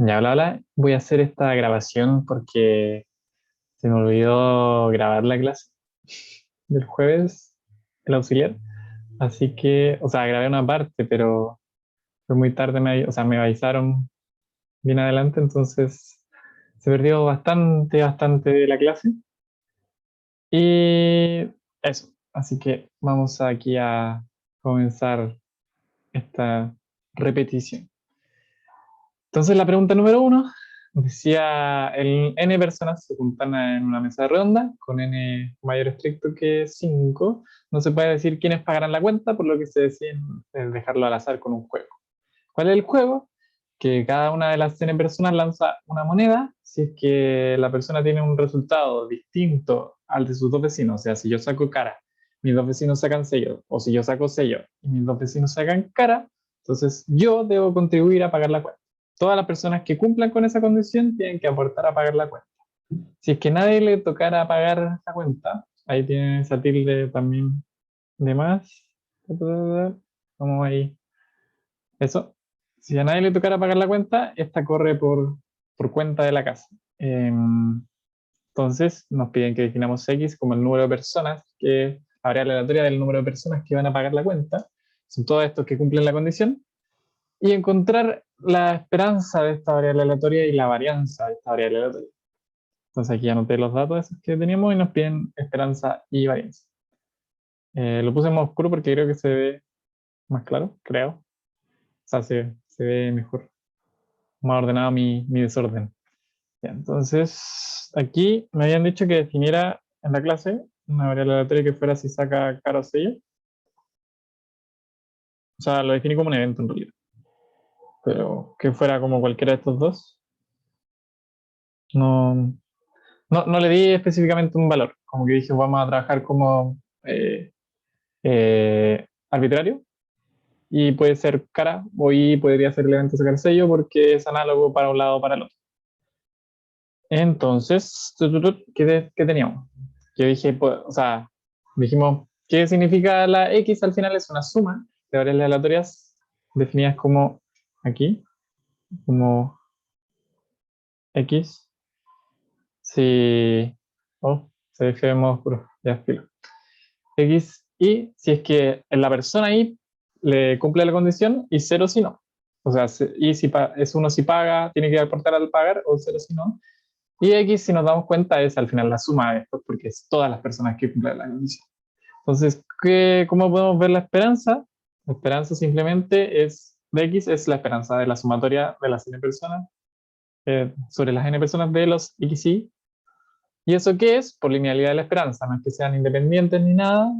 Ya, hola, hola. Voy a hacer esta grabación porque se me olvidó grabar la clase del jueves, el auxiliar. Así que, o sea, grabé una parte, pero fue muy tarde, o sea, me avisaron bien adelante, entonces se perdió bastante de la clase. Y eso, así que vamos aquí a comenzar esta repetición. Entonces la pregunta número uno decía, el n personas se juntan en una mesa redonda con n mayor estricto que 5. No se puede decir quiénes pagarán la cuenta, por lo que se deciden dejarlo al azar con un juego. ¿Cuál es el juego? Que cada una de las n personas lanza una moneda si es que la persona tiene un resultado distinto al de sus dos vecinos. O sea, si yo saco cara, mis dos vecinos sacan sello, o si yo saco sello y mis dos vecinos sacan cara, entonces yo debo contribuir a pagar la cuenta. Todas las personas que cumplan con esa condición tienen que aportar a pagar la cuenta. Si es que nadie le tocara pagar la cuenta, ahí tiene esa tilde también de más. Vamos ahí. Eso. Si a nadie le tocara pagar la cuenta, esta corre por cuenta de la casa. Entonces nos piden que definamos X como el número de personas, que la variable aleatoria del número de personas que van a pagar la cuenta. Son todos estos que cumplen la condición. Y encontrar la esperanza de esta variable aleatoria y la varianza de esta variable aleatoria. Entonces aquí anoté los datos esos que teníamos y nos piden esperanza y varianza. Lo puse en más oscuro porque creo que se ve más claro, creo. O sea, se ve mejor, más ordenado mi desorden. Ya, entonces, aquí me habían dicho que definiera en la clase una variable aleatoria que fuera si saca cara o sello. O sea, lo definí como un evento en realidad. Pero que fuera como cualquiera de estos dos. No, no le di específicamente un valor. Como que dije, vamos a trabajar como arbitrario. Y puede ser cara o y podría ser el evento sacar sello porque es análogo para un lado o para el otro. Entonces, ¿qué teníamos? Yo dije, pues, o sea, dijimos, ¿qué significa la X? Al final es una suma de variables aleatorias definidas como aquí, como X. Si, oh, se ve feo en modo oscuro, ya filo. X y si es que la persona Y le cumple la condición y cero si no. O sea, y si es uno si paga, tiene que aportar al pagar o cero si no. Y X, si nos damos cuenta, es al final la suma de esto, porque es todas las personas que cumplen la condición. Entonces, ¿cómo podemos ver la esperanza? La esperanza simplemente es, de X es la esperanza de la sumatoria de las n personas sobre las n personas de los XY. ¿Y eso qué es? Por linealidad de la esperanza. No es que sean independientes ni nada,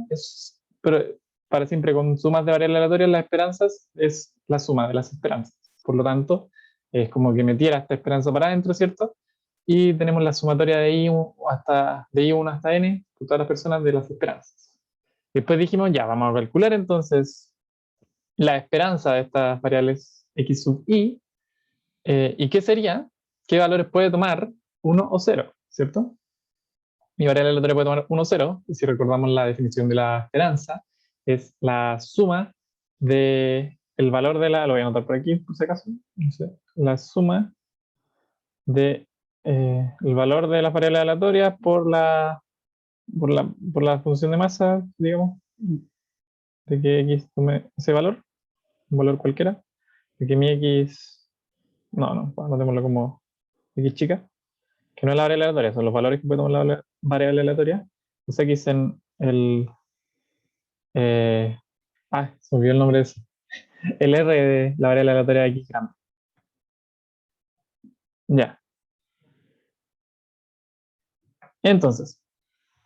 pero para siempre con sumas de variables aleatorias, las esperanzas es la suma de las esperanzas. Por lo tanto, es como que metiera esta esperanza para adentro, ¿cierto? Y tenemos la sumatoria de I1 hasta N, con todas las personas de las esperanzas. Después dijimos, ya, vamos a calcular entonces la esperanza de estas variables X sub I. ¿Y qué sería? ¿Qué valores puede tomar 1 o 0? ¿Cierto? Mi variable aleatoria puede tomar 1 o 0. Y si recordamos la definición de la esperanza, es la suma de el valor de la, lo voy a anotar por aquí por si acaso, no sé, la suma de el valor de las variables aleatorias por la función de masa, digamos, de que x tome ese valor, un valor cualquiera, de que mi x, no, anotémoslo como x chica, que no es la variable aleatoria, son los valores que puede tomar la variable aleatoria, es x en el, eh, se me olvidó el nombre de eso, el r de la variable aleatoria de x grande. Ya, entonces,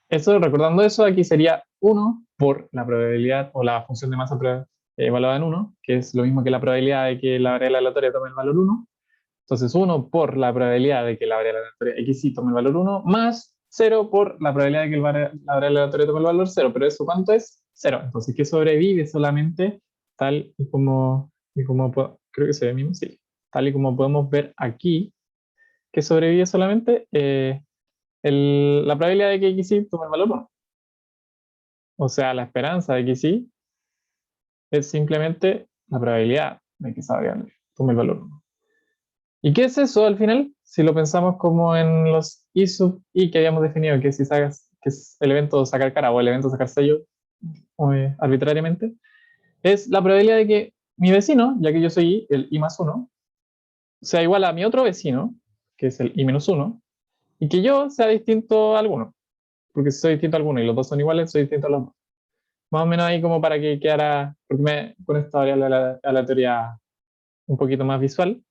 eso, recordando eso, aquí sería 1 por la probabilidad o la función de masa evaluada en 1, que es lo mismo que la probabilidad de que la variable aleatoria tome el valor 1. Entonces 1 por la probabilidad de que la variable aleatoria xy tome el valor 1, más 0 por la probabilidad de que la variable aleatoria tome el valor 0. ¿Pero eso cuánto es? 0. Entonces, ¿qué sobrevive solamente tal y como creo que se ve mismo, sí. Tal y como podemos ver aquí, que sobrevive solamente la probabilidad de que xy tome el valor 1. O sea, la esperanza de que sí es simplemente la probabilidad de que esa variable tome el valor 1. ¿Y qué es eso al final? Si lo pensamos como en los I sub I que habíamos definido, que si sacas, que es el evento sacar cara o el evento sacar sello arbitrariamente, es la probabilidad de que mi vecino, ya que yo soy I, el I más 1, sea igual a mi otro vecino, que es el I menos 1, y que yo sea distinto a alguno. Porque si soy distinto a alguno y los dos son iguales, soy distinto a los dos. Más o menos ahí como para que quedara, porque con esta variable a la teoría un poquito más visual.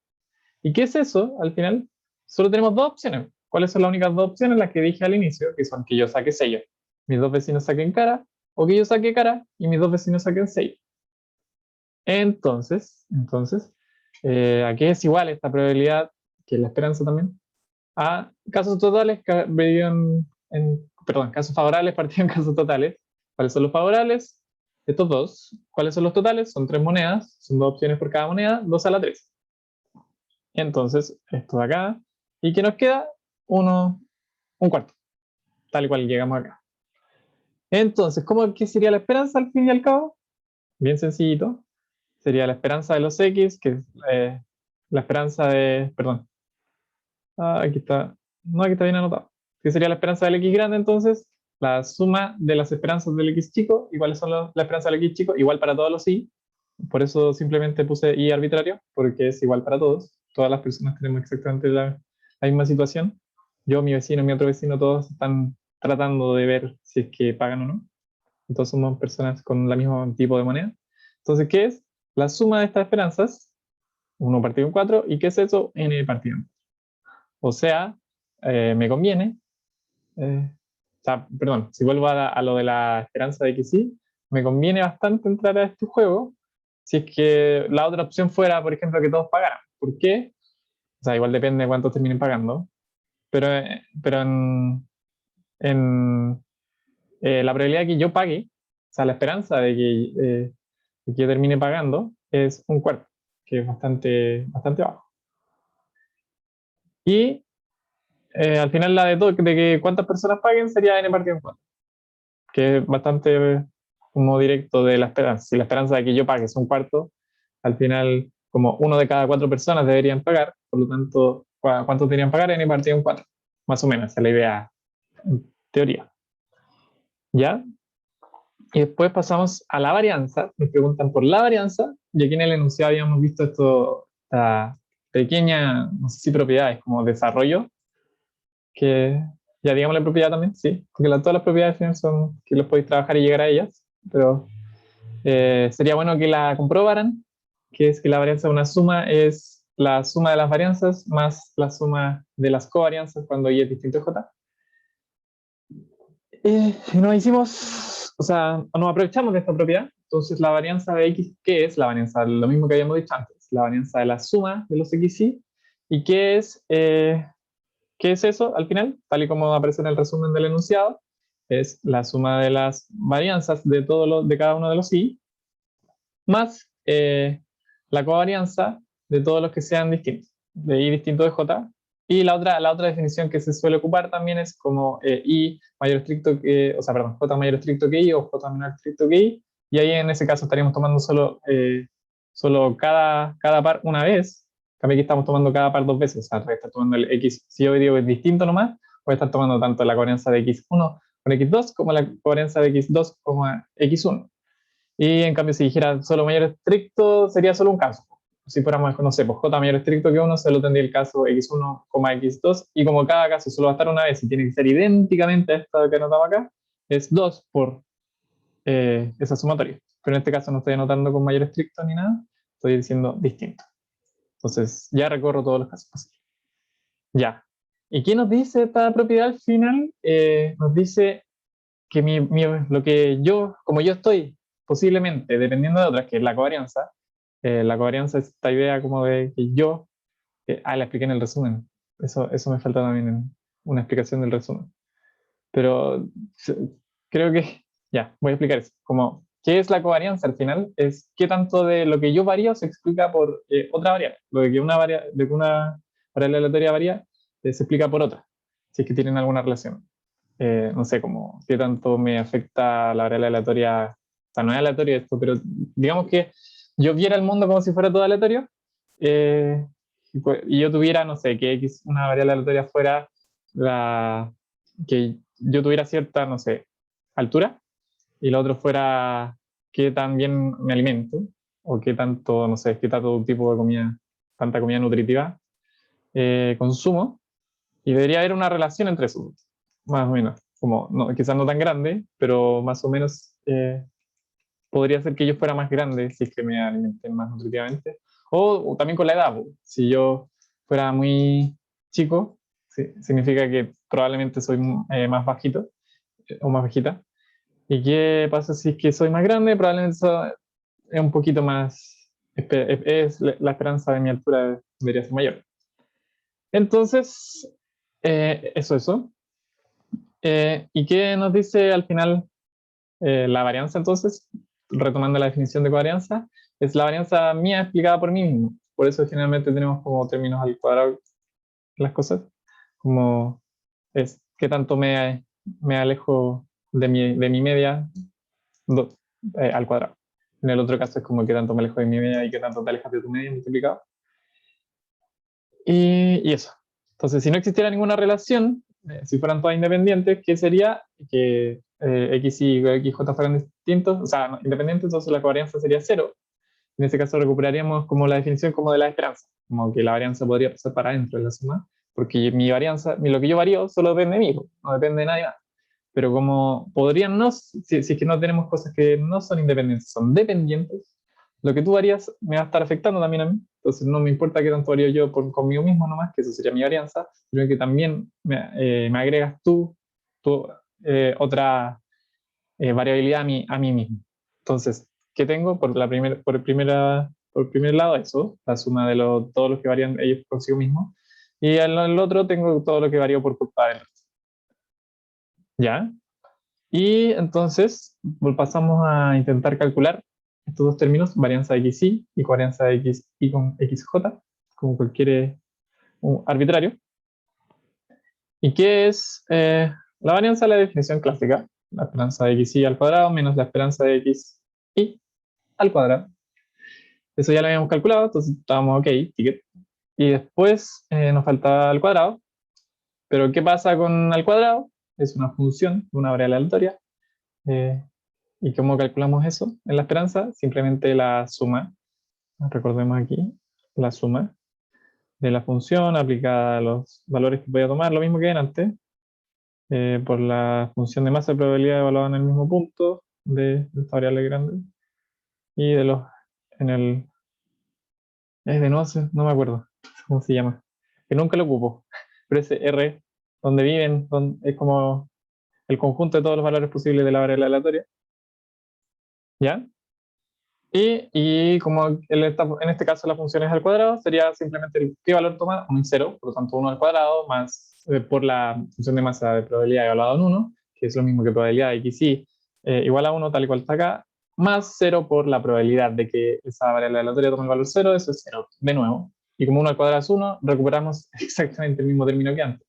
¿Y qué es eso al final? Solo tenemos dos opciones. ¿Cuáles son las únicas dos opciones? Las que dije al inicio, que son que yo saque sello, mis dos vecinos saquen cara, o que yo saque cara y mis dos vecinos saquen sello. Aquí es igual esta probabilidad, que es la esperanza también, a casos totales perdón, casos favorables partidos en casos totales. ¿Cuáles son los favorables? Estos dos. ¿Cuáles son los totales? Son tres monedas, son dos opciones por cada moneda, 2 a la 3. Entonces, esto de acá. ¿Y qué nos queda? Un cuarto, tal y cual llegamos acá. Entonces, ¿qué sería la esperanza al fin y al cabo? Bien sencillito. Sería la esperanza de los X, que es la esperanza de, perdón, aquí está, no, aquí está bien anotado. ¿Qué sería la esperanza del X grande entonces? La suma de las esperanzas del X chico. ¿Y cuáles son la esperanza del X chico? Igual para todos los Y. Por eso simplemente puse Y arbitrario, porque es igual para todos. Todas las personas tenemos exactamente la misma situación. Yo, mi vecino, mi otro vecino, todos están tratando de ver si es que pagan o no. Entonces somos personas con el mismo tipo de moneda. Entonces, ¿qué es? La suma de estas esperanzas, 1 partido en 4, ¿y qué es eso? N partido en 4. O sea, me conviene, perdón, si vuelvo a lo de la esperanza de que sí, me conviene bastante entrar a este juego si es que la otra opción fuera, por ejemplo, que todos pagaran. ¿Por qué? O sea, igual depende de cuántos terminen pagando, pero la probabilidad de que yo pague, o sea, la esperanza de que yo termine pagando es un cuarto, que es bastante bajo. Y al final la de que cuántas personas paguen sería n partido en 4, que es bastante como directo de la esperanza. Si la esperanza de que yo pague es un cuarto, al final como uno de cada 4 personas deberían pagar, por lo tanto, ¿cuántos deberían pagar? N partido en 4, más o menos, esa es la idea en teoría. ¿Ya? Y después pasamos a la varianza. Nos preguntan por la varianza, y aquí en el enunciado habíamos visto esta pequeña, no sé si propiedades, como desarrollo, que ya digamos la propiedad también, sí, porque todas las propiedades son que los podéis trabajar y llegar a ellas, pero sería bueno que la comprobaran, que es que la varianza de una suma es la suma de las varianzas más la suma de las covarianzas cuando y es distinto de j. Nos hicimos, o sea, nos aprovechamos de esta propiedad. Entonces, la varianza de x, ¿qué es la varianza? Lo mismo que habíamos dicho antes, la varianza de la suma de los xy. ¿Y qué es eso al final? Tal y como aparece en el resumen del enunciado, es la suma de las varianzas de cada uno de los y, más la covarianza de todos los que sean distintos, de y distinto de j. Y la otra definición que se suele ocupar también es como i mayor estricto que, o sea, perdón, j mayor estricto que i o j menor estricto que i, y ahí en ese caso estaríamos tomando solo cada par una vez. También aquí estamos tomando cada par dos veces, o sea, estar tomando el x, si yo digo que es distinto nomás, voy a estar tomando tanto la covarianza de x1 con x2 como la covarianza de x2 con x1. Y en cambio, si dijera solo mayor estricto, sería solo un caso. Si fuéramos, no sé, pues j mayor estricto que 1, solo tendría el caso x1, x2, y como cada caso solo va a estar una vez y tiene que ser idénticamente a esta que anotaba acá, es 2 por esa sumatoria. Pero en este caso no estoy anotando con mayor estricto ni nada, estoy diciendo distinto. Entonces, ya recorro todos los casos posibles. Ya. ¿Y qué nos dice esta propiedad al final? Nos dice que lo que como yo estoy posiblemente dependiendo de otras, que es la covarianza es esta idea como de que la expliqué en el resumen, eso me falta también en una explicación del resumen, pero creo que ya, voy a explicar eso, como ¿qué es la covarianza al final? Es qué tanto de lo que yo varío se explica por otra variable, lo de que una variable aleatoria varía se explica por otra, si es que tienen alguna relación. No sé, como qué tanto me afecta la variable aleatoria. O sea, no es aleatorio esto, pero digamos que yo viera el mundo como si fuera todo aleatorio. eh, y yo tuviera, no sé, que X, una variable aleatoria fuera que yo tuviera cierta, no sé, altura, y lo otro fuera qué tan bien me alimento, o qué tanto, no sé, qué tanto tipo de comida, tanta comida nutritiva consumo, y debería haber una relación entre eso, más o menos, como no, quizás no tan grande, pero más o menos podría ser que yo fuera más grande si es que me alimenten más nutritivamente, o también con la edad, si yo fuera muy chico, significa que probablemente soy más bajito o más bajita. ¿Y qué pasa si es que soy más grande? Probablemente eso es un poquito más, es la esperanza de mi altura debería ser mayor. Entonces, eso. ¿Y qué nos dice al final la varianza entonces? Retomando la definición de covarianza, es la varianza mía explicada por mí mismo. Por eso generalmente tenemos como términos al cuadrado las cosas, como es qué tanto me alejo de mi media do, al cuadrado. En el otro caso es como qué tanto me alejo de mi media y qué tanto te alejas de tu media multiplicado. Y eso. Entonces, si no existiera ninguna relación, si fueran todas independientes, ¿qué sería? Que X y XJ fueran distintos, o sea, no, independientes, entonces la covarianza sería cero. En ese caso recuperaríamos como la definición como de la esperanza, como que la varianza podría pasar para adentro de la suma, porque mi varianza, lo que yo varío solo depende de mí, no depende de nadie más. Pero como podrían no, si es que no tenemos cosas que no son independientes, son dependientes, lo que tú varías me va a estar afectando también a mí. Entonces no me importa qué tanto varío yo conmigo mismo nomás, que eso sería mi varianza, sino que también me agregas tú otra variabilidad a mí mismo. Entonces, ¿qué tengo? Por primer lado eso, la suma de todos los que varían ellos consigo mismos. Y en el otro tengo todo lo que varía por culpa del resto. ¿Ya? Y entonces pasamos a intentar calcular estos dos términos, varianza de xy y covarianza de xy con xj, como cualquier arbitrario. ¿Y qué es la varianza? La definición clásica, la esperanza de xy al cuadrado menos la esperanza de xy al cuadrado. Eso ya lo habíamos calculado, entonces estábamos ok, ticket. Y después nos falta al cuadrado. Pero ¿qué pasa con al cuadrado? Es una función de una variable aleatoria. Eh, ¿Y cómo calculamos eso en la esperanza? Simplemente la suma, recordemos aquí, la suma de la función aplicada a los valores que voy a tomar, lo mismo que en antes, por la función de masa de probabilidad evaluada en el mismo punto de esta variable grande, y de los, en el, es de no me acuerdo cómo se llama, que nunca lo ocupo, pero ese R, donde viven, es como el conjunto de todos los valores posibles de la variable aleatoria, ¿ya? Y como en este caso la función es al cuadrado, sería simplemente qué valor toma, un 0, por lo tanto 1 al cuadrado, más por la función de masa de probabilidad evaluada en 1, que es lo mismo que probabilidad de xy igual a 1, tal y cual está acá, más 0 por la probabilidad de que esa variable aleatoria tome el valor 0, eso es 0, de nuevo. Y como 1 al cuadrado es 1, recuperamos exactamente el mismo término que antes.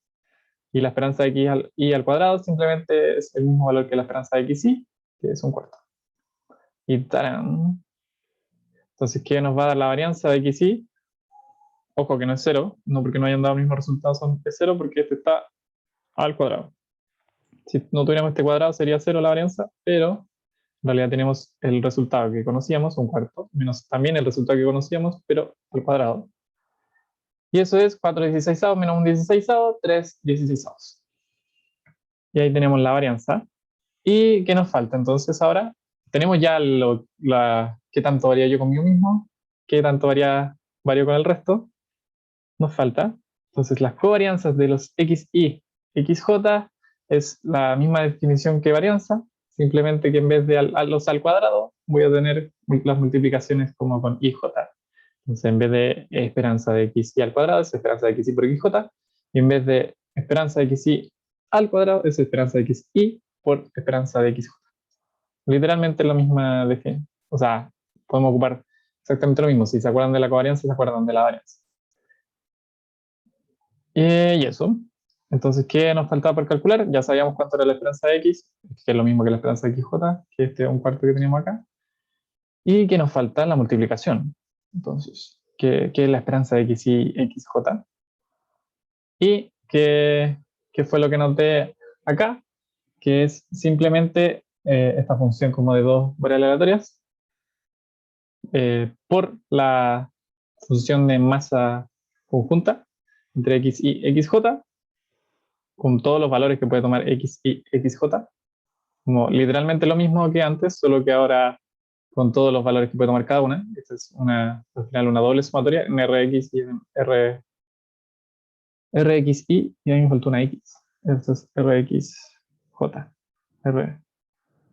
Y la esperanza de y al cuadrado simplemente es el mismo valor que la esperanza de xy, que es un cuarto. Y ¡tarán! Entonces, ¿qué nos va a dar la varianza de xy? Ojo que no es 0, no porque no hayan dado el mismo resultado, es 0 porque este está al cuadrado. Si no tuviéramos este cuadrado sería 0 la varianza, pero en realidad tenemos el resultado que conocíamos, un cuarto, menos también el resultado que conocíamos, pero al cuadrado. Y eso es 4/16 menos 1/16, 3/16. Y ahí tenemos la varianza. ¿Y qué nos falta? Entonces ahora tenemos ya qué tanto varía yo conmigo mismo, qué tanto varía con el resto. Nos falta. Entonces las covarianzas de los xy, xj es la misma definición que varianza, simplemente que en vez de los al cuadrado voy a tener las multiplicaciones como con ij. Entonces en vez de esperanza de xy al cuadrado es esperanza de xy por xj, y en vez de esperanza de xy al cuadrado es esperanza de xy por esperanza de xj. Literalmente la misma definición. O sea, podemos ocupar exactamente lo mismo. Si se acuerdan de la covarianza, se acuerdan de la varianza. Y eso. Entonces, ¿qué nos faltaba por calcular? Ya sabíamos cuánto era la esperanza de x, que es lo mismo que la esperanza de xj, que este un cuarto que teníamos acá. ¿Y qué nos falta? La multiplicación. Entonces, que es la esperanza de X y XJ. Y que fue lo que noté acá, que es simplemente esta función como de dos variables aleatorias por la función de masa conjunta entre X y XJ, con todos los valores que puede tomar X y XJ, como literalmente lo mismo que antes, solo que ahora con todos los valores que puede tomar cada una. Esta es al final una doble sumatoria en Rx y en Rxy, y a mí me faltó una X. Esto es Rxj.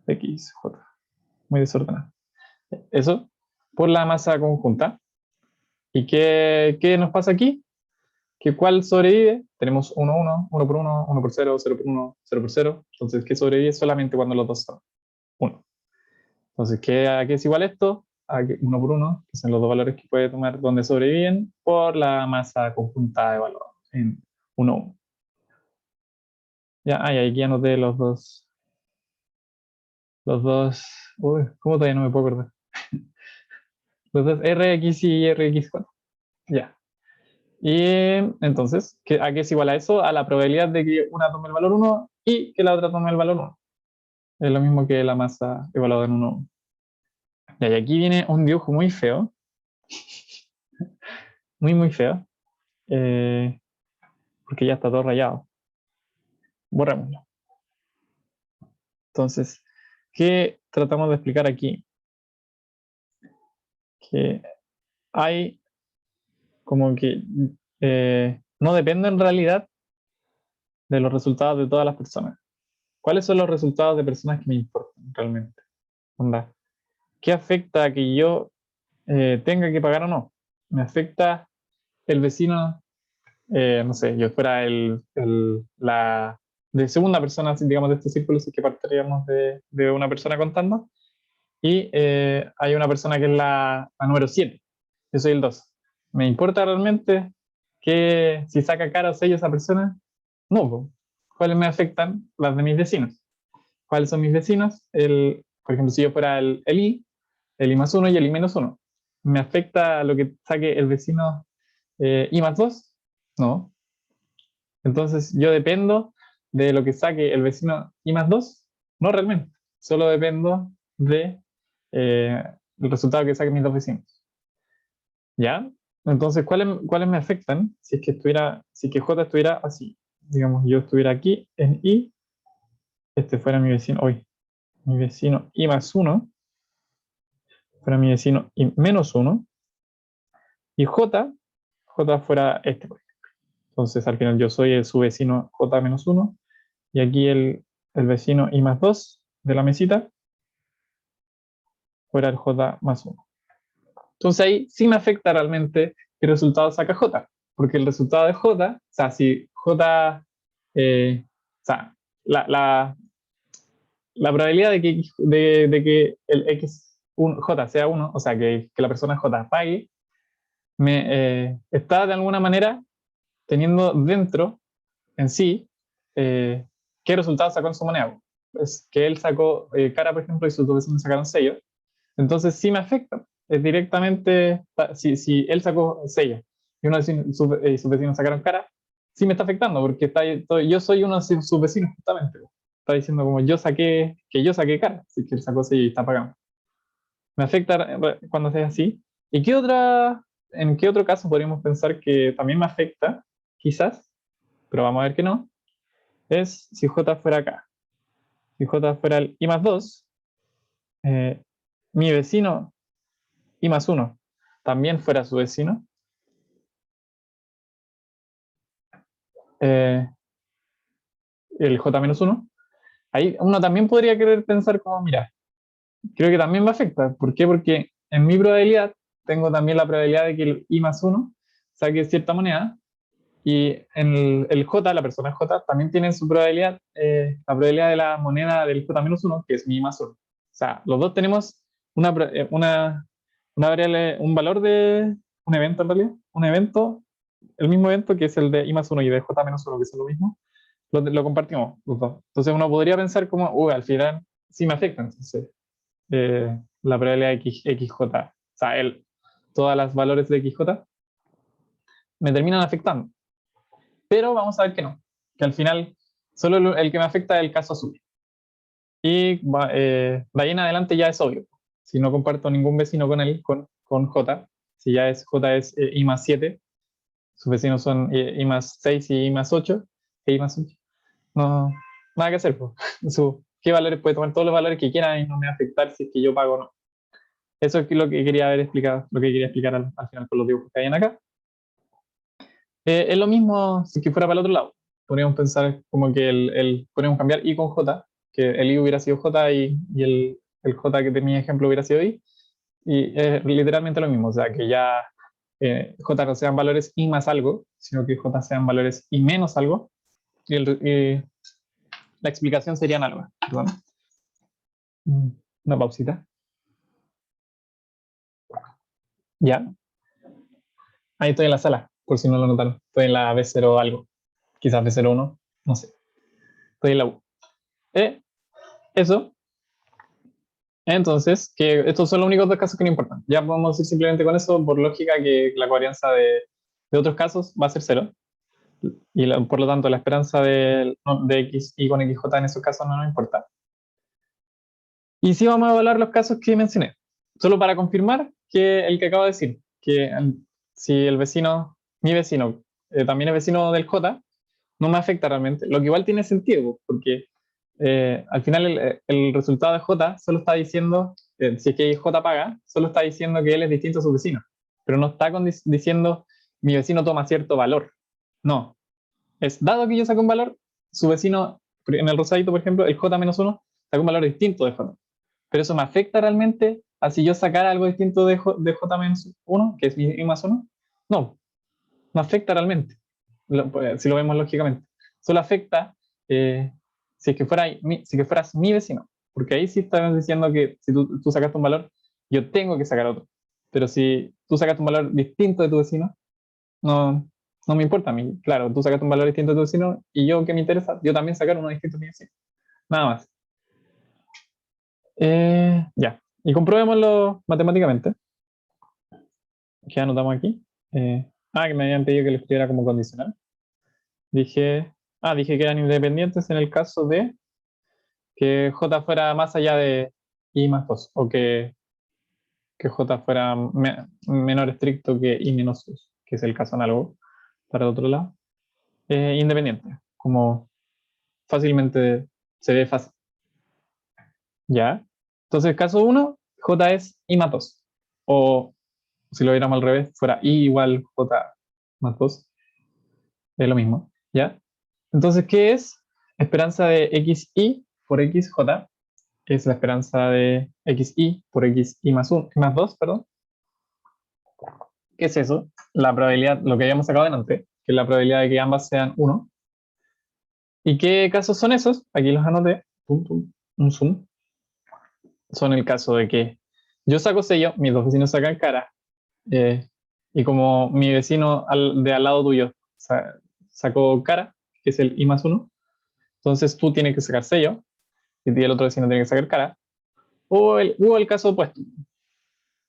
Rxj. Muy desordenado. Eso por la masa conjunta. ¿Y qué nos pasa aquí? Que ¿cuál sobrevive? Tenemos 1, 1, 1 por 1, 1 por 0, 0 por 1, 0 por 0. Entonces, ¿qué sobrevive? Solamente cuando los dos son 1. Entonces, ¿a qué es igual esto? A 1 por 1, que son los dos valores que puede tomar donde sobreviven, por la masa conjunta evaluada en 1, 1. Ya, y aquí anoté los dos. Uy, ¿cómo todavía no me puedo acordar? Los dos Rx y Rx4. Ya. Y entonces, ¿a qué es igual a eso? A la probabilidad de que una tome el valor 1 y que la otra tome el valor 1. Es lo mismo que la masa evaluada en 1. Y aquí viene un dibujo muy feo. Muy, muy feo. Porque ya está todo rayado. Borrémoslo. Entonces, ¿qué tratamos de explicar aquí? Que hay como que no depende en realidad de los resultados de todas las personas. ¿Cuáles son los resultados de personas que me importan realmente? Onda, ¿qué afecta a que yo tenga que pagar o no? ¿Me afecta el vecino? No sé, yo fuera la de segunda persona, digamos, de este círculo, si es que partiríamos de una persona contando, y hay una persona que es la número 7, yo soy el 2. ¿Me importa realmente que si saca cara o sello esa persona? No. ¿Cuáles me afectan? Las de mis vecinos. ¿Cuáles son mis vecinos? Por ejemplo, si yo fuera el I más 1 y el I menos 1. ¿Me afecta lo que saque el vecino I más 2? No. Entonces yo dependo de lo que saque el vecino I más 2. No realmente. Solo dependo de el resultado que saquen mis dos vecinos. ¿Ya? Entonces, ¿cuáles me afectan? Si es que J estuviera así. Digamos, yo estuviera aquí en I, este fuera mi vecino, hoy, mi vecino I más 1, fuera mi vecino I menos 1, y J fuera este, por ejemplo. Entonces, al final yo soy su vecino J menos 1, y aquí el vecino I más 2 de la mesita fuera el J más 1. Entonces ahí sí me afecta realmente qué resultado saca J, porque el resultado de J, o sea, si J, o sea, la probabilidad de que el J sea 1, o sea, que la persona J pague, está de alguna manera teniendo dentro en sí qué resultado sacó en su moneda. Es que él sacó cara, por ejemplo, y sus dos vecinos sacaron sello. Entonces sí me afecta. Es directamente, si él sacó sello y uno de sus vecinos sacaron cara, sí me está afectando, porque yo soy uno de sus vecinos justamente. Está diciendo como que yo saqué cara, así que él sacó sello y está pagando. Me afecta cuando sea así. ¿Y en qué otro caso podríamos pensar que también me afecta? Quizás, pero vamos a ver que no. Es si J fuera acá. Si J fuera el I más 2, mi vecino I más 1 también fuera su vecino, el J menos 1, ahí uno también podría querer pensar como, mira, creo que también me afecta. ¿Por qué? Porque en mi probabilidad tengo también la probabilidad de que el I más 1 saque cierta moneda, y en el J, la persona J, también tiene su probabilidad, la probabilidad de la moneda del J menos 1, que es mi I más 1. O sea, los dos tenemos una variable, un valor de un evento en realidad, un evento, el mismo evento que es el de I más 1 y de J menos 1, que es lo mismo, lo compartimos los dos. Entonces uno podría pensar como, al final sí me afecta, entonces la probabilidad de XJ, o sea, todas las valores de XJ, me terminan afectando. Pero vamos a ver que no, que al final solo el que me afecta es el caso azul. Y de ahí en adelante ya es obvio. Si no comparto ningún vecino con él, con J, si ya es J es I más 7, sus vecinos son I más 6 y I más 8, e I más 8. No, nada que hacer. Pues. ¿Qué valores puede tomar? Todos los valores que quiera y no me va a afectar si es que yo pago o no. Eso es lo que quería haber explicado, lo que quería explicar al final con los dibujos que hay en acá. Es lo mismo si que fuera para el otro lado. Podríamos pensar como que podríamos cambiar I con J, que el I hubiera sido J y el J que de mi ejemplo hubiera sido I, y es literalmente lo mismo, o sea que ya J no sean valores I más algo, sino que J sean valores I menos algo, y la explicación sería análoga. Perdón. Una pausita. Ya. Ahí estoy en la sala, por si no lo notaron. Estoy en la B0 algo, quizás B01, no sé. Estoy en la U. Eso. Entonces, que estos son los únicos dos casos que no importan. Ya podemos ir simplemente con eso, por lógica que la covarianza de otros casos va a ser 0. Y por lo tanto, la esperanza de X y con XJ en esos casos no nos importa. Y sí vamos a evaluar los casos que mencioné. Solo para confirmar que el que acabo de decir, que si el vecino, mi vecino, también es vecino del J, no me afecta realmente. Lo que igual tiene sentido, porque al final el resultado de J solo está diciendo, si es que J paga, solo está diciendo que él es distinto a su vecino, pero no está diciendo mi vecino toma cierto valor. No, es dado que yo saco un valor, su vecino, en el rosadito por ejemplo, el J-1, saca un valor distinto de J. Pero eso me afecta realmente a si yo sacara algo distinto de J-1, que es mi I más 1. No, no afecta realmente, pues, si lo vemos lógicamente. Solo afecta si es que fueras mi vecino, porque ahí sí estamos diciendo que si tú sacaste un valor, yo tengo que sacar otro. Pero si tú sacaste un valor distinto de tu vecino, no, no me importa a mí. Claro, tú sacaste un valor distinto de tu vecino y yo que me interesa, yo también sacar uno distinto de mi vecino. Nada más. Ya. Y comprobémoslo matemáticamente. ¿Qué anotamos aquí? Que me habían pedido que lo escribiera como condicional. Dije que eran independientes en el caso de que J fuera más allá de I más 2, o que J fuera menor estricto que I menos 2, que es el caso análogo para el otro lado. Independiente, como fácilmente se ve fácil. ¿Ya? Entonces, caso 1, J es I más 2. O si lo viéramos al revés, fuera I igual J más 2. Es lo mismo. ¿Ya? Entonces, ¿qué es? Esperanza de XI por XJ es la esperanza de XI por XI más 1, más 2, perdón. ¿Qué es eso? La probabilidad, lo que habíamos sacado delante, que es la probabilidad de que ambas sean 1. ¿Y qué casos son esos? Aquí los anoté. Un zoom. Son el caso de que yo saco sello, mis dos vecinos sacan cara, y como mi vecino de al lado tuyo sacó cara, que es el I más 1, entonces tú tienes que sacar sello, y el otro vecino tiene que sacar cara, o el caso opuesto.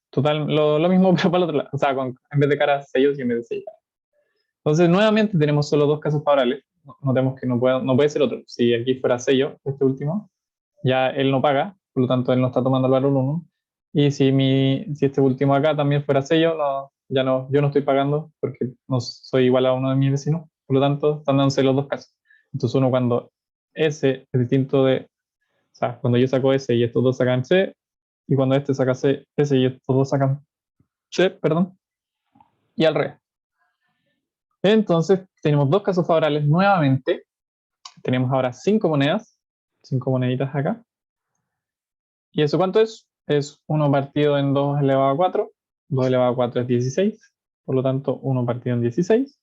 Total, lo mismo, pero para el otro lado. O sea, en vez de cara, sellos y en vez de sello. Entonces, nuevamente tenemos solo dos casos favorables. Notemos que no puede ser otro. Si aquí fuera sello, este último, ya él no paga, por lo tanto, él no está tomando el valor 1. Y si este último acá también fuera sello, yo no estoy pagando porque no soy igual a uno de mis vecinos. Por lo tanto, están dándose los dos casos. Entonces, uno cuando S es distinto de. O sea, cuando yo saco S y estos dos sacan C, y cuando este saca C, S y estos dos sacan C, perdón, y al revés. Entonces, tenemos dos casos favorables nuevamente. Tenemos ahora 5 monedas, 5 moneditas acá. ¿Y eso cuánto es? Es 1 partido en 2 elevado a 4. 2 elevado a 4 es 16. Por lo tanto, 1 partido en 16.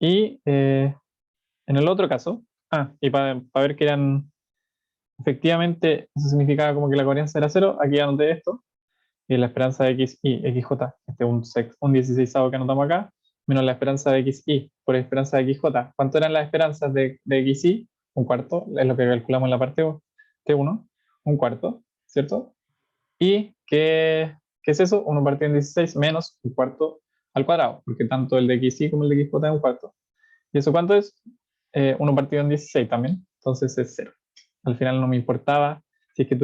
Y en el otro caso, y para ver que eran, efectivamente, eso significaba como que la covarianza era 0. Aquí anoté esto. Y la esperanza de X y XJ, este es un 16 que anotamos acá, menos la esperanza de XY por esperanza de XJ. ¿Cuánto eran las esperanzas de XY? Un cuarto, es lo que calculamos en la parte T1, un cuarto, ¿cierto? ¿Y qué ¿Qué es eso? 1 partido en 16 menos un cuarto al cuadrado, porque tanto el de xy como el de xj es un cuarto. ¿Y eso cuánto es? 1 partido en 16 también, entonces es 0. Al final no me importaba si es que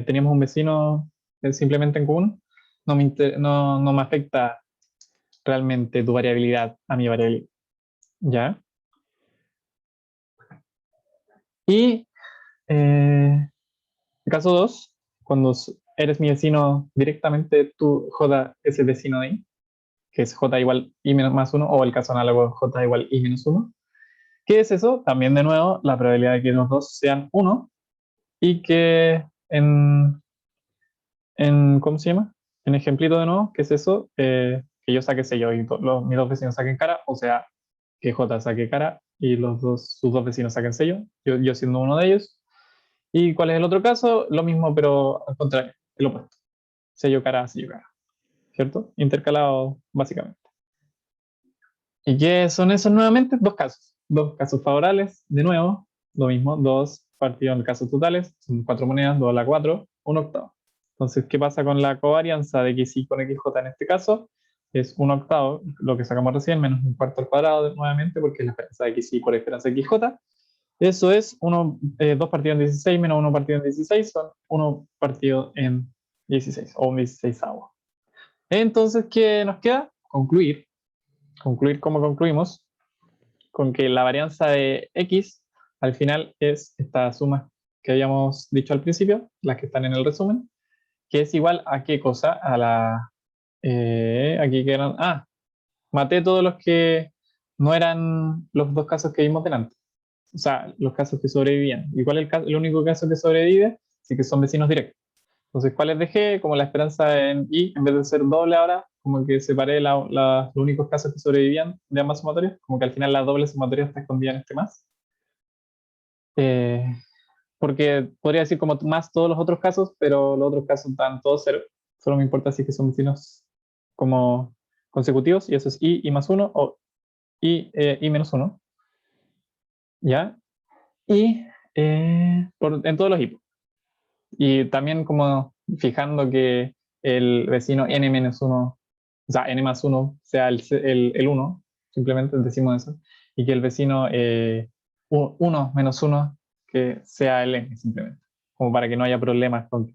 teníamos un vecino simplemente en común, no me afecta realmente tu variabilidad a mi variabilidad. ¿Ya? Y caso 2, cuando eres mi vecino directamente, tú J es el vecino de I, que es J igual I más 1, o el caso análogo J igual I menos 1. ¿Qué es eso? También de nuevo, la probabilidad de que los dos sean 1 y que ¿cómo se llama? En ejemplito de nuevo, ¿qué es eso? Que yo saque sello y mis dos vecinos saquen cara, o sea, que J saque cara y sus dos vecinos saquen sello, yo siendo uno de ellos. ¿Y cuál es el otro caso? Lo mismo, pero al contrario, el opuesto. Sello cara, ¿cierto? Intercalado, básicamente. ¿Y qué son esos nuevamente? Dos casos favorables, de nuevo, lo mismo, dos partidos en casos totales, son 4 monedas, 2 a la 4, un octavo. Entonces, ¿qué pasa con la covarianza de XY con XJ en este caso? Es un octavo, lo que sacamos recién, menos un cuarto al cuadrado nuevamente, porque es la esperanza de XY por esperanza de XJ. Eso es 2 partidos en 16 menos 1 partido en 16, son 1 partido en 16, o un 16avo. Entonces, ¿qué nos queda? Concluir como concluimos, con que la varianza de X al final es esta suma que habíamos dicho al principio, las que están en el resumen, que es igual a qué cosa, a la... aquí que eran... maté todos los que no eran los dos casos que vimos delante. O sea, los casos que sobrevivían. ¿Y cuál es el único caso que sobrevive? Sí que son vecinos directos. Entonces, ¿cuáles dejé? Como la esperanza en I, en vez de ser doble ahora, como que separé los únicos casos que sobrevivían de ambas sumatorias, como que al final la doble sumatoria está escondida en este más. Eh, porque podría decir como más todos los otros casos, pero los otros casos dan todos cero. Solo me importa si es que son vecinos como consecutivos, y eso es I más 1 o I menos 1. ¿Ya? Y en todos los hipos. Y también como fijando que el vecino n-1, o sea, n más 1 sea el 1, simplemente decimos eso, y que el vecino 1 menos 1 que sea el n, simplemente, como para que no haya problemas con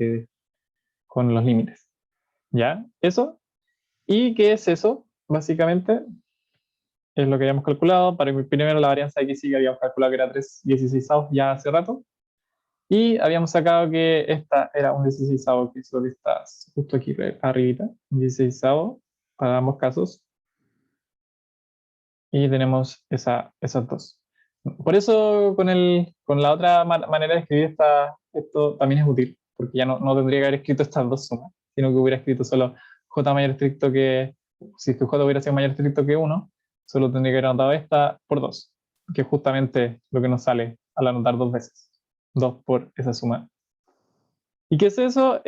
los límites. ¿Ya? Eso. ¿Y qué es eso? Básicamente es lo que habíamos calculado. Para primero la varianza de x sí que habíamos calculado que era 3/16 ya hace rato. Y habíamos sacado que esta era un 16avo, que es lo que está justo aquí arribita, un 16avo para ambos casos. Y tenemos esas dos. Por eso con la otra manera de escribir esto también es útil, porque ya no tendría que haber escrito estas dos sumas, sino que hubiera escrito solo j mayor estricto que, si es que j hubiera sido mayor estricto que 1, solo tendría que haber anotado esta por 2, que es justamente lo que nos sale al anotar dos veces. 2 por esa suma. ¿Y qué es eso?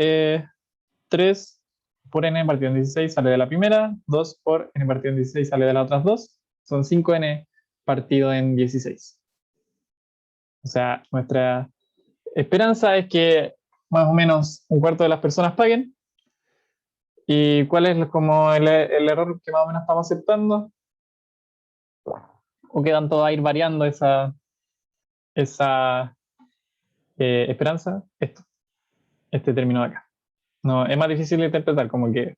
3 por n partido en 16 sale de la primera, 2 por n partido en 16 sale de las otras dos, son 5n partido en 16. O sea, nuestra esperanza es que más o menos un cuarto de las personas paguen. ¿Y cuál es como el error que más o menos estamos aceptando? ¿O quedan todos a ir variando esa esperanza? Este término de acá. No, es más difícil de interpretar, como que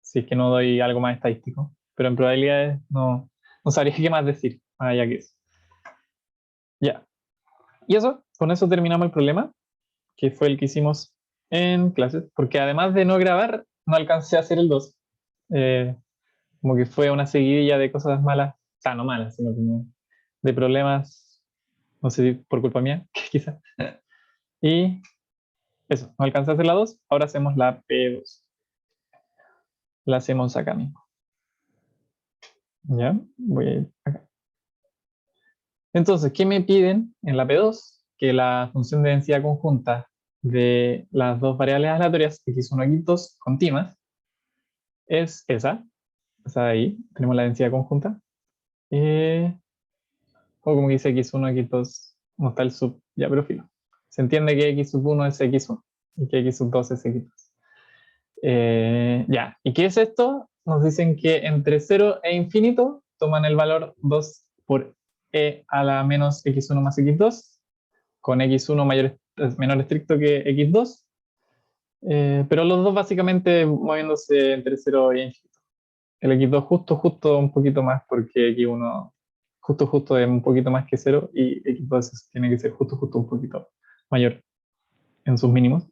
si es que no doy algo más estadístico. Pero en probabilidades no sabría qué más decir, más allá que eso. Ya. Y eso, con eso terminamos el problema, que fue el que hicimos en clases, porque además de no grabar, no alcancé a hacer el 2. Como que fue una seguidilla de cosas malas, o sea, no malas, sino como de problemas, no sé si por culpa mía, quizás. Y eso, no alcancé a hacer la 2, ahora hacemos la P2. La hacemos acá mismo. ¿Ya? Voy a ir acá. Entonces, ¿qué me piden en la P2? Que la función de densidad conjunta de las dos variables aleatorias, x1 y x2, continuas, es esa. O sea, ahí tenemos la densidad conjunta. O como dice x1, x2, no está el sub, ya, pero filo. Se entiende que x1 es x1 y que x2 es x2. Ya, ¿y qué es esto? Nos dicen que entre 0 e infinito toman el valor 2 por e a la menos x1 más x2, con x1 menor estricto que x2, pero los dos básicamente moviéndose entre 0 y infinito. El x2 justo un poquito más porque x1 justo es un poquito más que 0 y x2 tiene que ser justo un poquito mayor en sus mínimos.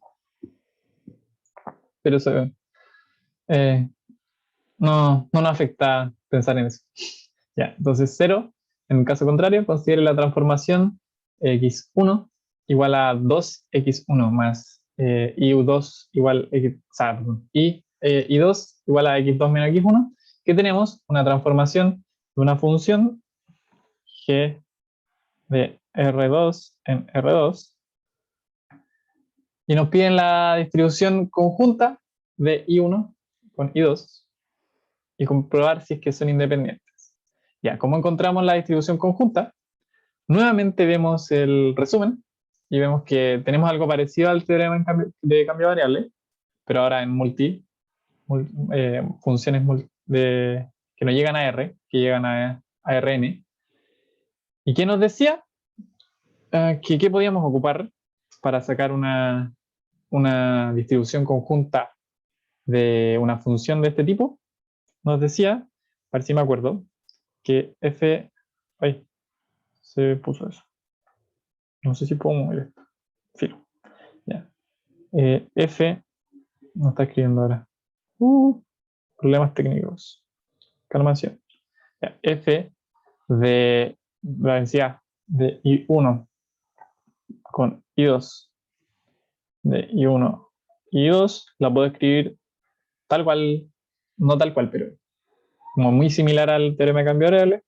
Pero eso no nos afecta pensar en eso. Ya, entonces 0, en el caso contrario, considere la transformación x1 igual a 2x1 más y2 igual x, o sea, perdón, y2 igual a x2 menos x1, que tenemos una transformación de una función g de R2 en R2 y nos piden la distribución conjunta de I1 con I2 y comprobar si es que son independientes. Ya, ¿cómo encontramos la distribución conjunta? Nuevamente vemos el resumen y vemos que tenemos algo parecido al teorema de cambio de variable, pero ahora en funciones que no llegan a R, que llegan a Rn. ¿Y qué nos decía? ¿Qué podíamos ocupar para sacar una distribución conjunta de una función de este tipo? Nos decía, a ver si me acuerdo, que f... Ay, se puso eso. No sé si puedo mover esto. Filo. Ya. F no está escribiendo ahora. Problemas técnicos. Calmación. Ya. F de la densidad de I1 con I2 de I1 y I2 la puedo escribir tal cual, no tal cual, pero como muy similar al teorema de cambio de variable,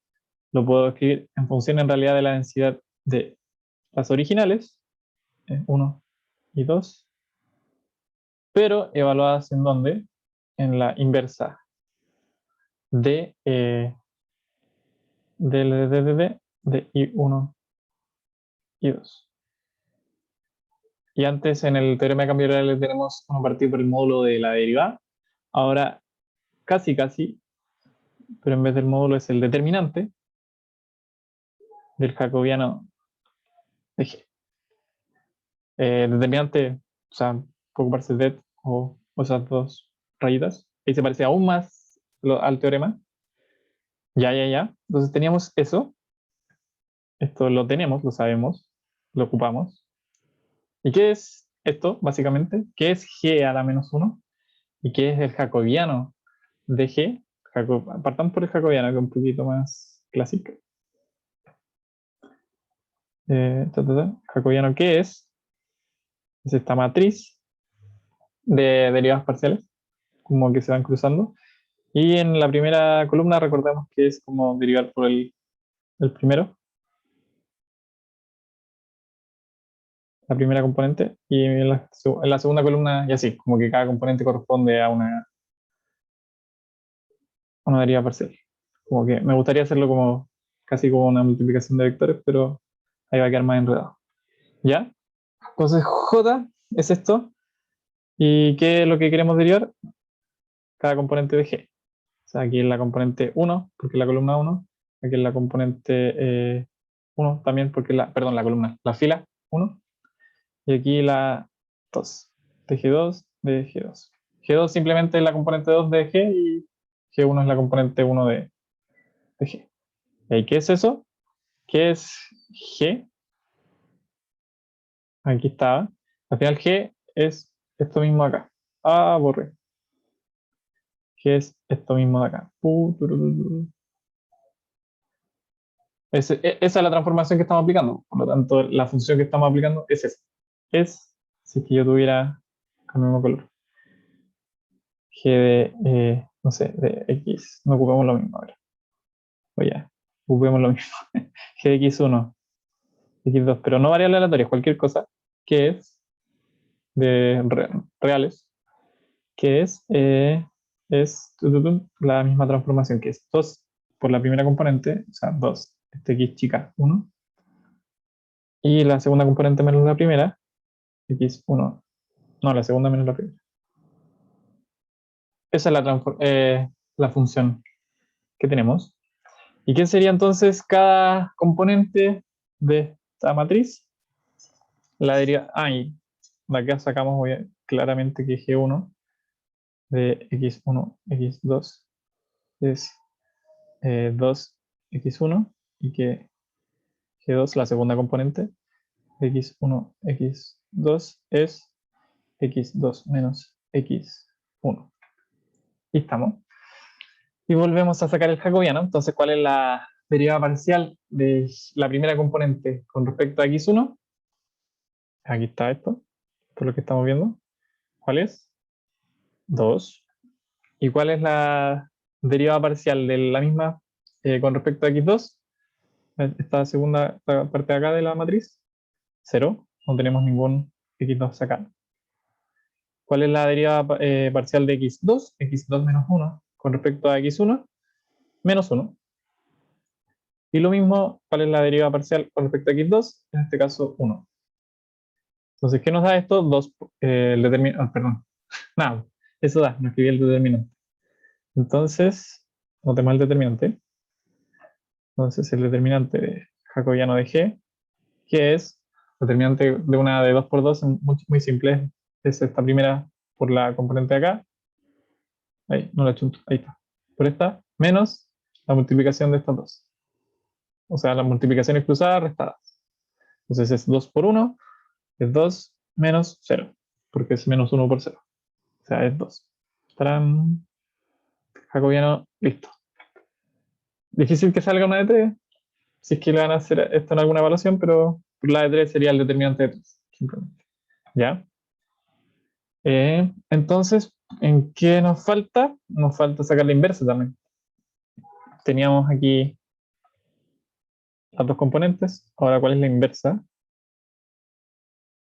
lo puedo escribir en función en realidad de la densidad de las originales, 1 y 2, pero evaluadas en dónde? En la inversa de, de I1 y 2. Y antes en el teorema de cambio de variable tenemos uno partido por el módulo de la derivada. Ahora casi, pero en vez del módulo es el determinante del jacobiano de G. Determinante, o sea, puede ocuparse de o esas dos rayitas. Ahí se parece aún más al teorema. Ya. Entonces teníamos eso. Esto lo tenemos, lo sabemos, lo ocupamos. ¿Y qué es esto, básicamente? ¿Qué es G a la menos 1? ¿Y qué es el jacobiano de G? Partamos por el jacobiano, que es un poquito más clásico. Jacobiano, ¿qué es? Es esta matriz de derivadas parciales, como que se van cruzando. Y en la primera columna recordemos que es como derivar por el primero, la primera componente, y en la segunda columna, y así, como que cada componente corresponde a una derivada parcial. Como que me gustaría hacerlo como casi como una multiplicación de vectores, pero ahí va a quedar más enredado. ¿Ya? Entonces J es esto. ¿Y qué es lo que queremos derivar? Cada componente de G. O sea, aquí es la componente 1, porque es la columna 1. Aquí es la componente 1 también, porque perdón, la columna, la fila 1. Y aquí la 2, de G2, de G2. G2 simplemente es la componente 2 de G y G1 es la componente 1 de G. ¿Y qué es eso? ¿Qué es G? Aquí estaba. Al final G es esto mismo acá. Borré. G es esto mismo de acá. Esa es la transformación que estamos aplicando. Por lo tanto, la función que estamos aplicando es esa. Es, si es que yo tuviera el mismo color. G de, no sé, de X. No ocupemos lo mismo ahora. Oye, ocupemos lo mismo. G de X1, X2, pero no variable aleatoria, cualquier cosa que es de reales, que es la misma transformación que es 2 por la primera componente, o sea, 2, este X chica, 1, y la segunda componente menos la primera, X1, no, la segunda menos la primera. esa es la función que tenemos. ¿Y qué sería entonces cada componente de esta matriz? La derivada, y de acá sacamos claramente que G1 de x1, x2 es 2x1 y que G2, la segunda componente, de x1, x2 es x2 menos x1. Y estamos. Y volvemos a sacar el jacobiano. Entonces, ¿cuál es la derivada parcial de la primera componente con respecto a x1? Aquí está esto, por lo que estamos viendo. ¿Cuál es? 2. ¿Y cuál es la derivada parcial de la misma con respecto a x2? Esta segunda parte de acá de la matriz. 0. No tenemos ningún x2 acá. ¿Cuál es la derivada parcial de x2? x2 menos 1 con respecto a x1. Menos 1. Y lo mismo, ¿cuál es la derivada parcial con respecto a x2? En este caso, 1. Entonces, ¿qué nos da esto? 2, el determinante, perdón, nada, eso da, no escribí el determinante. Entonces, notemos el determinante. Entonces, el determinante de jacobiano de G, que es determinante de una de 2 por 2, muy, muy simple, es esta primera por la componente de acá, ahí, no la chunto, ahí está, por esta, menos la multiplicación de estas dos. O sea, las multiplicaciones cruzadas restadas. Entonces es 2 por 1, es 2 menos 0, porque es menos 1 por 0. O sea, es 2. Tarán. Jacobiano, listo. Difícil que salga una de 3, si es que le van a hacer esto en alguna evaluación, pero la de 3 sería el determinante de 3, simplemente. ¿Ya? Entonces, ¿en qué nos falta? Nos falta sacar la inversa también. Teníamos aquí las dos componentes. Ahora, ¿cuál es la inversa?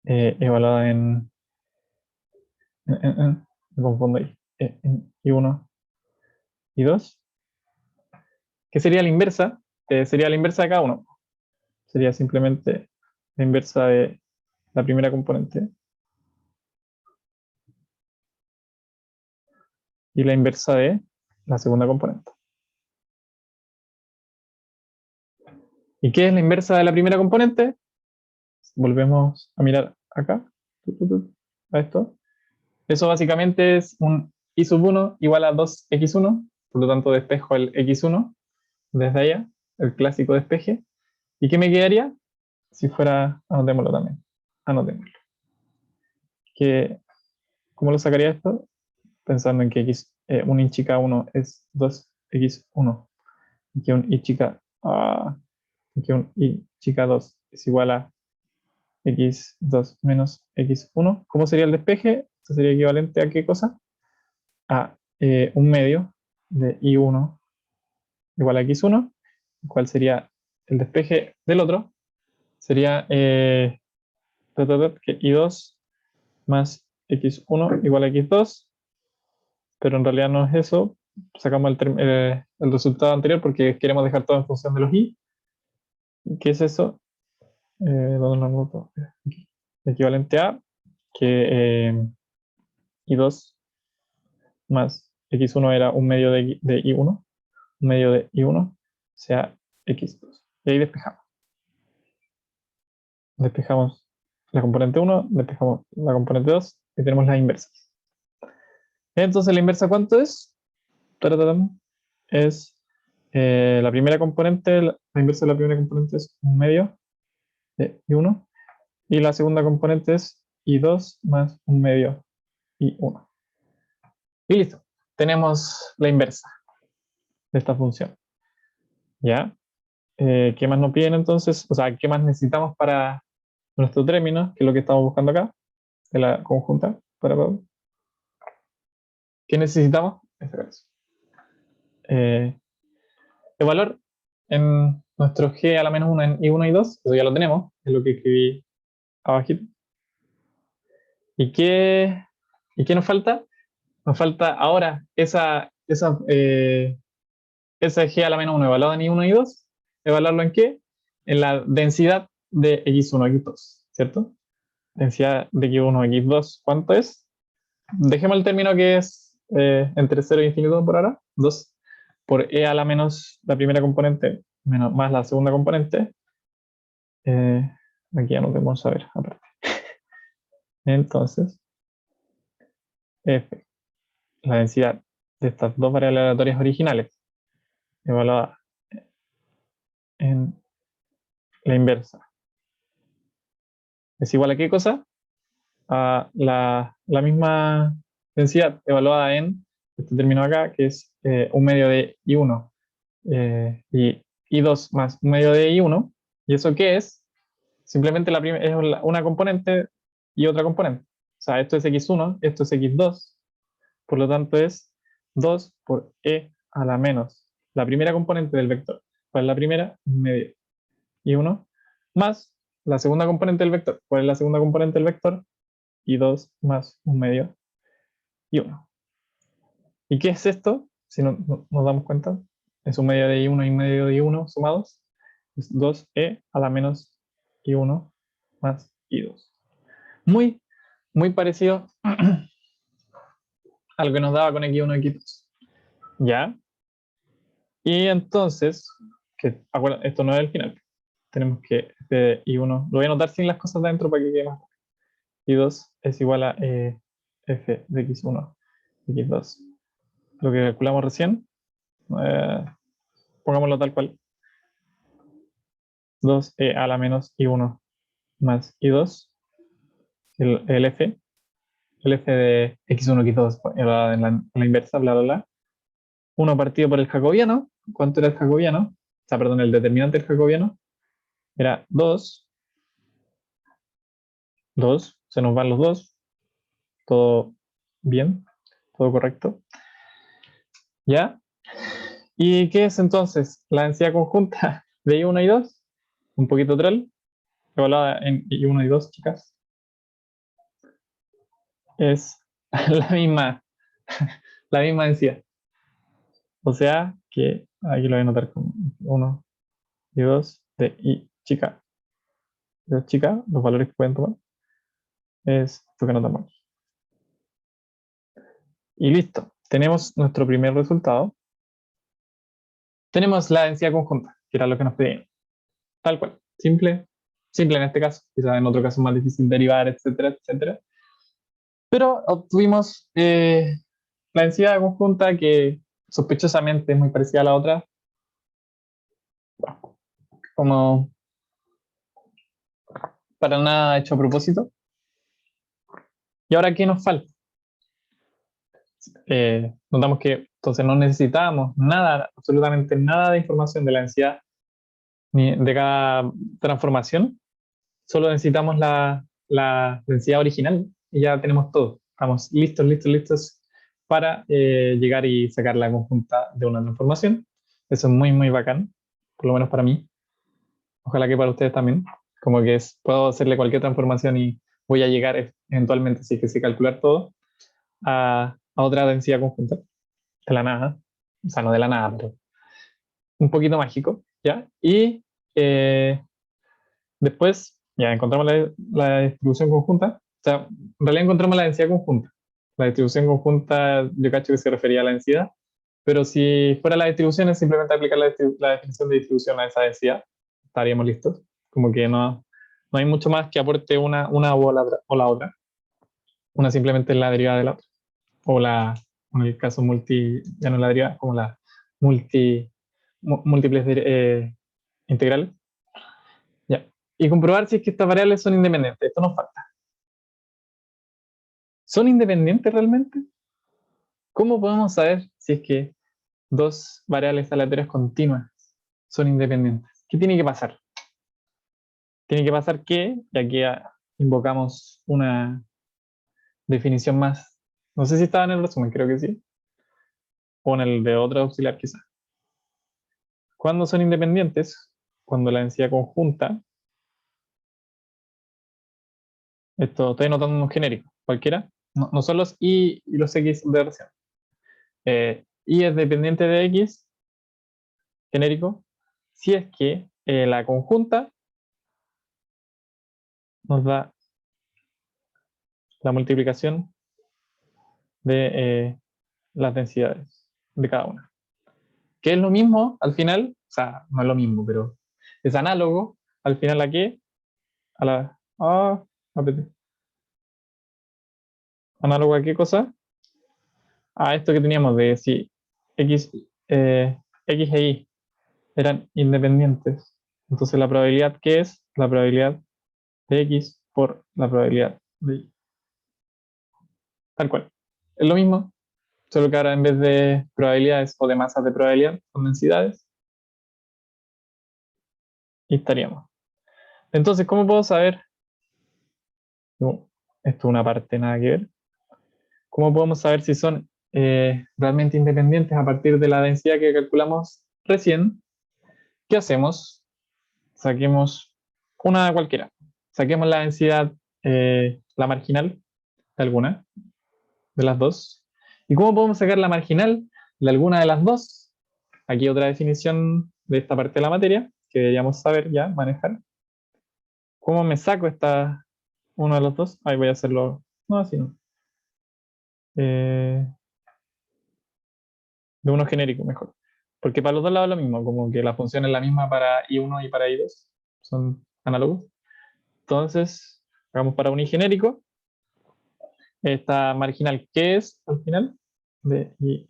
Evaluada me confundo ahí. En I1 y 2. ¿Qué sería la inversa? Sería la inversa de cada uno. Sería simplemente la inversa de la primera componente y la inversa de la segunda componente. ¿Y qué es la inversa de la primera componente? Volvemos a mirar acá, a esto. Eso básicamente es un y sub 1 igual a 2x1, por lo tanto despejo el x1 desde allá, el clásico despeje. ¿Y qué me quedaría? Si fuera, anotémoslo también, anotémoslo. ¿Cómo lo sacaría esto? Pensando en que un y chica 1 es 2x1, y que un y chica, que un y chica 2 es igual a x2 menos x1. ¿Cómo sería el despeje? Esto sería equivalente a ¿qué cosa? A un medio de i1 igual a x1. ¿Cuál sería el despeje del otro? Sería que i2 más x1 igual a x2, pero en realidad no es eso. Sacamos el resultado anterior porque queremos dejar todo en función de los i. ¿Qué es eso? ¿Dónde lo anoto? Aquí. Equivalente a que i2 más x1 era un medio de i1, un medio de i1, sea x2. Y ahí despejamos. Despejamos la componente 1, despejamos la componente 2 y tenemos las inversas. Entonces, ¿la inversa cuánto es? Es la primera componente, la inversa de la primera componente es un medio de i1 y la segunda componente es i2 más un medio i1. Y listo, tenemos la inversa de esta función. ¿Ya? ¿Qué más nos piden entonces? O sea, ¿qué más necesitamos para nuestro término? Que es lo que estamos buscando acá, de la conjunta. ¿Qué necesitamos? El valor en nuestro G a la menos 1 en I1 y 2, eso ya lo tenemos, es lo que escribí abajito. ¿Y qué nos falta? Nos falta ahora esa G a la menos 1 evaluada en I1 y 2, evaluarlo en qué? En la densidad de X1, X2, ¿cierto? Densidad de X1, X2, ¿cuánto es? Dejemos el término que es entre 0 e infinito por ahora, 2 por e a la menos la primera componente menos, más la segunda componente. Aquí ya no debemos saber aparte. Entonces, f, la densidad de estas dos variables aleatorias originales evaluada en la inversa es igual a qué cosa? A la misma densidad evaluada en este término acá, que es 1 medio de I1 y I2 más 1 medio de I1. ¿Y eso qué es? Simplemente es una componente y otra componente. O sea, esto es X1, esto es X2. Por lo tanto es 2 por E a la menos la primera componente del vector. ¿Cuál es la primera? Medio I1 más la segunda componente del vector. ¿Cuál es la segunda componente del vector? I2 más 1 medio I1. ¿Y qué es esto? Si nos damos cuenta, es 1 medio de I1 y 1 medio de I1 sumados. Es 2E a la menos I1 más I2. Muy, muy parecido a lo que nos daba con X1 y X2. ¿Ya? Y entonces, esto no es el final. Tenemos que este I1, lo voy a anotar sin las cosas de adentro para que quede más. I2 es igual a f de X1 X2. Lo que calculamos recién, pongámoslo tal cual. 2e a la menos I1 más I2, el f de X1 X2 en la inversa, bla, bla, bla. 1 partido por el jacobiano. ¿Cuánto era el jacobiano? O sea, perdón, el determinante del jacobiano era 2. 2, se nos van los 2. Todo bien, todo correcto. ¿Ya? ¿Y qué es entonces la densidad conjunta de I1 y 2? Un poquito troll, evaluada en I1 y 2, chicas. Es la misma, la misma densidad. O sea que aquí lo voy a anotar con 1 y 2 de I chica. De chica, los valores que pueden tomar es esto que anotamos aquí. Y listo, tenemos nuestro primer resultado. Tenemos la densidad conjunta, que era lo que nos pedían. Tal cual, simple, simple en este caso, quizás en otro caso más difícil derivar, etcétera, etcétera. Pero obtuvimos la densidad conjunta que sospechosamente es muy parecida a la otra, como para nada hecho a propósito. ¿Y ahora qué nos falta? Notamos que entonces no necesitamos nada, absolutamente nada de información de la densidad ni de cada transformación, solo necesitamos la densidad original y ya tenemos todo. Estamos listos, listos, listos para llegar y sacar la conjunta de una transformación. Eso es muy, muy bacán, por lo menos para mí. Ojalá que para ustedes también. Como que puedo hacerle cualquier transformación y voy a llegar eventualmente, si es que sé calcular todo, a otra densidad conjunta de la nada. O sea, no de la nada, pero un poquito mágico, ¿ya? Y después, ya encontramos la distribución conjunta. O sea, en realidad encontramos la densidad conjunta. La distribución conjunta, yo cacho que se refería a la densidad, pero si fuera la distribución es simplemente aplicar la definición de distribución a esa densidad. Estaríamos listos. Como que no hay mucho más que aporte una o la otra. Una simplemente es la derivada de la otra. O en el caso ya no es la derivada, como la multi, múltiples integrales. Ya. Y comprobar si es que estas variables son independientes. Esto nos falta. ¿Son independientes realmente? ¿Cómo podemos saber si es que dos variables aleatorias continuas son independientes? ¿Qué tiene que pasar? Tiene que pasar que, y aquí invocamos una definición más, no sé si estaba en el resumen, creo que sí, o en el de otro auxiliar quizás. ¿Cuándo son independientes? Cuando la densidad conjunta, esto estoy anotando un genérico, cualquiera, no son los y los x de recién. Y es dependiente de x, genérico, si es que la conjunta nos da la multiplicación de las densidades de cada una. Que es lo mismo al final, o sea, no es lo mismo, pero es análogo al final a qué? A la... ¿Análogo a qué cosa? A esto que teníamos de si X, X e Y eran independientes. Entonces la probabilidad que es la probabilidad de X por la probabilidad de Y. Tal cual. Es lo mismo, solo que ahora en vez de probabilidades o de masas de probabilidad, son densidades. Y estaríamos. Entonces, ¿cómo puedo saber? No, esto es una parte nada que ver. ¿Cómo podemos saber si son realmente independientes a partir de la densidad que calculamos recién? ¿Qué hacemos? Saquemos una cualquiera. Saquemos la densidad, la marginal de alguna de las dos. ¿Y cómo podemos sacar la marginal de alguna de las dos? Aquí otra definición de esta parte de la materia que deberíamos saber ya, manejar. ¿Cómo me saco esta, uno de los dos? Ahí voy a hacerlo. No, así no. De uno genérico mejor. Porque para los dos lados es lo mismo, como que la función es la misma para I1 y para I2. Son análogos. Entonces, hagamos para un I genérico. Esta marginal, ¿qué es al final? De I.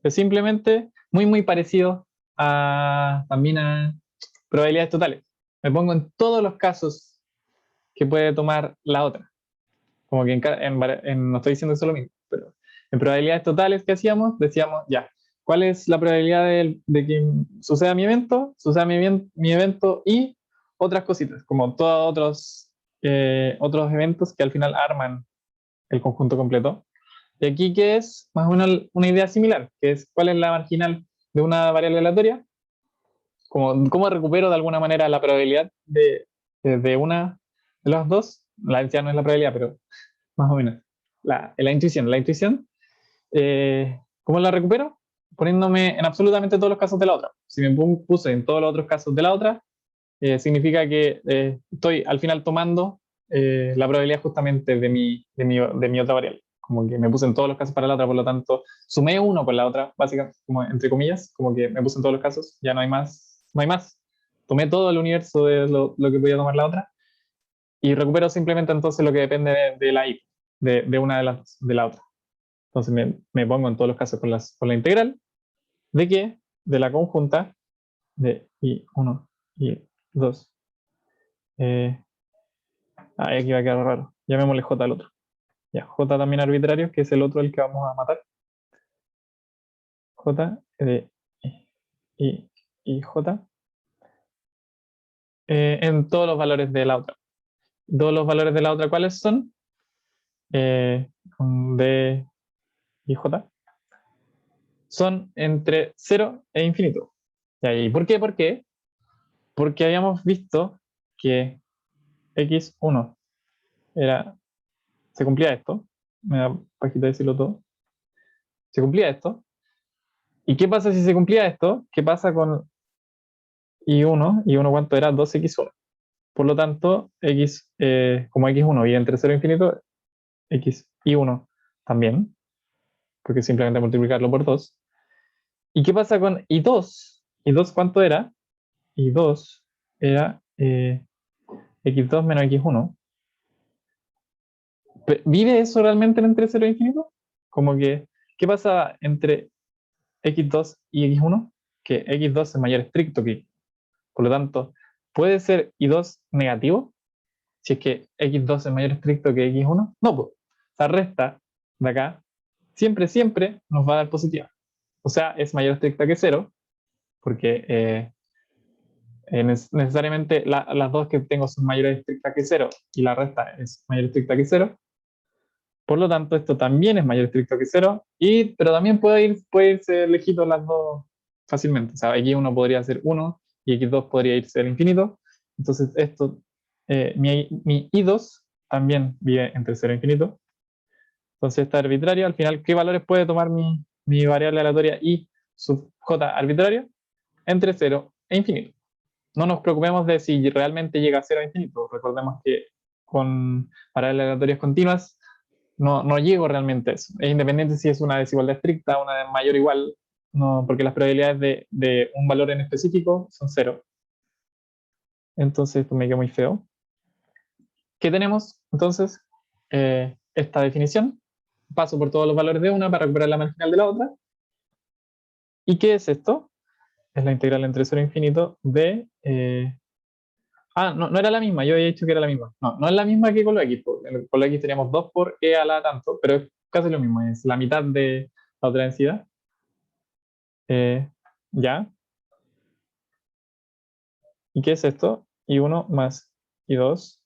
Es simplemente muy parecido también a probabilidades totales. Me pongo en todos los casos que puede tomar la otra. Como que no estoy diciendo eso lo mismo, pero en probabilidades totales que hacíamos, decíamos, ya, ¿cuál es la probabilidad de que suceda mi evento? Suceda mi evento y otras cositas, como todos otros eventos que al final arman el conjunto completo. Y aquí que es más o menos una idea similar, que es cuál es la marginal de una variable aleatoria, cómo recupero de alguna manera la probabilidad de una de las dos. La densidad no es la probabilidad, pero más o menos. La intuición. La intuición, ¿cómo la recupero? Poniéndome en absolutamente todos los casos de la otra. Si me puse en todos los otros casos de la otra, significa que estoy al final tomando la probabilidad justamente de mi otra variable. Como que me puse en todos los casos para la otra, por lo tanto, sumé uno por la otra, básicamente, como entre comillas, como que me puse en todos los casos, ya no hay más, no hay más. Tomé todo el universo de lo que podía tomar la otra y recupero simplemente entonces lo que depende de la I, de una de las de la otra. Entonces me pongo en todos los casos con la integral de qué? De la conjunta de I1 y 2. Aquí va a quedar raro. Llamémosle J al otro. Ya, J también arbitrario, que es el otro el que vamos a matar. J de I J en todos los valores de la otra. Todos los valores de la otra, ¿cuáles son? De I J son entre 0 e infinito. ¿Y por qué? ¿Por qué? Porque habíamos visto que x1 se cumplía esto. Me da pajita decirlo todo. Se cumplía esto. ¿Y qué pasa si se cumplía esto? ¿Qué pasa con I1? ¿I1 cuánto era? 2x1. Por lo tanto, como x1 y entre 0 e infinito, x y1 también, porque simplemente multiplicarlo por 2. ¿Y qué pasa con i2? ¿I2 cuánto era? I2 era x2 menos x1. ¿Vive eso realmente entre 0 e infinito? Como que, ¿qué pasa entre x2 y x1? Que x2 es mayor estricto que y. Por lo tanto, ¿puede ser i2 negativo? Si es que x2 es mayor estricto que x1. No, pues, la resta de acá siempre nos va a dar positiva. O sea, es mayor estricta que 0, porque necesariamente las dos que tengo son mayor estricta que 0 y la resta es mayor estricta que 0. Por lo tanto, esto también es mayor estricto que 0, pero también puede irse lejito las dos fácilmente. O sea, x1 podría ser 1 y x2 podría irse al infinito. Entonces, mi i2 también vive entre 0 e infinito. Entonces, está arbitrario. Al final, ¿qué valores puede tomar mi variable aleatoria i sub j arbitrario? Entre 0 e infinito. No nos preocupemos de si realmente llega a 0 a infinito. Recordemos que con variables aleatorias continuas no llego realmente a eso. Es independiente si es una desigualdad estricta, una mayor o igual, no, porque las probabilidades de un valor en específico son cero. Entonces esto me queda muy feo. ¿Qué tenemos? Entonces, esta definición. Paso por todos los valores de una para recuperar la marginal de la otra. ¿Y qué es esto? Es la integral entre 0 e infinito de... no era la misma, yo había dicho que era la misma. No es la misma que con los x. Con los x teníamos 2 por e a la tanto, pero es casi lo mismo, es la mitad de la otra densidad. ¿Ya? ¿Y qué es esto? Y1 más y2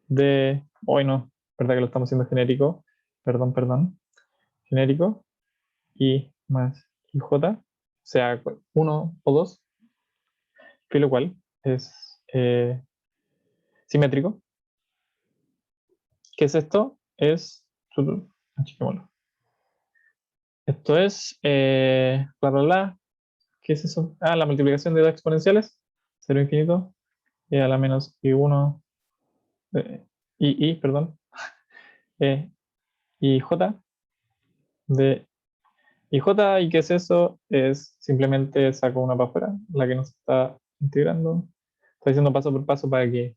de... Hoy no, verdad que lo estamos haciendo genérico. Perdón. Genérico. Y más ij, o sea, 1 o 2, que lo cual es simétrico. ¿Qué es esto? Achiquémoslo. Esto es, bla, bla, bla. ¿Qué es eso? La multiplicación de dos exponenciales, 0 infinito, e a la menos i1, perdón, y j de ij. ¿Y qué es eso? Es simplemente saco una para afuera, la que nos está integrando. Estoy haciendo paso por paso para que...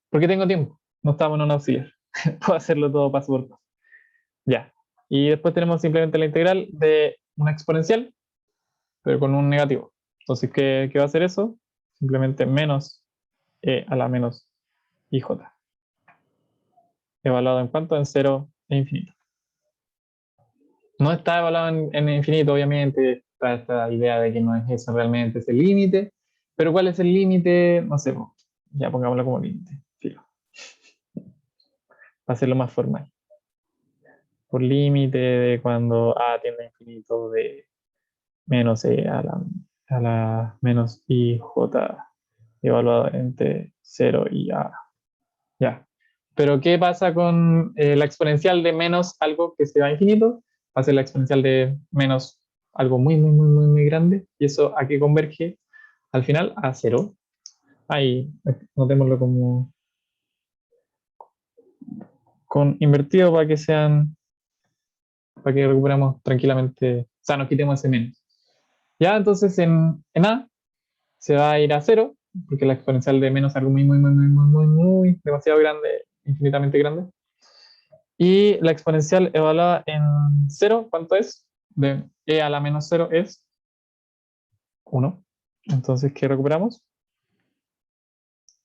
Porque tengo tiempo, no estamos en un auxiliar. Puedo hacerlo todo paso por paso. Ya. Y después tenemos simplemente la integral de una exponencial, pero con un negativo. Entonces, ¿qué va a hacer eso? Simplemente menos e a la menos ij. Evaluado en cuánto? En 0 e infinito. No está evaluado en infinito, obviamente. Está esta idea de que no es eso realmente, es el límite. Pero ¿cuál es el límite? No sé, ya pongámoslo como límite. Filo. Para hacerlo más formal. Por límite de cuando a tiende a infinito de menos e a la menos ij evaluado entre 0 y a. Ya. Pero ¿qué pasa con la exponencial de menos algo que se va a infinito? Va a ser la exponencial de menos algo muy grande. ¿Y eso a qué converge? Al final a 0. Ahí, notémoslo como con invertido para que recuperemos tranquilamente, o sea, nos quitemos ese menos. Ya, entonces en A se va a ir a 0, porque la exponencial de menos es algo muy, demasiado grande, infinitamente grande. Y la exponencial evaluada en 0, ¿cuánto es? De e a la menos 0 es 1. Entonces, ¿qué recuperamos?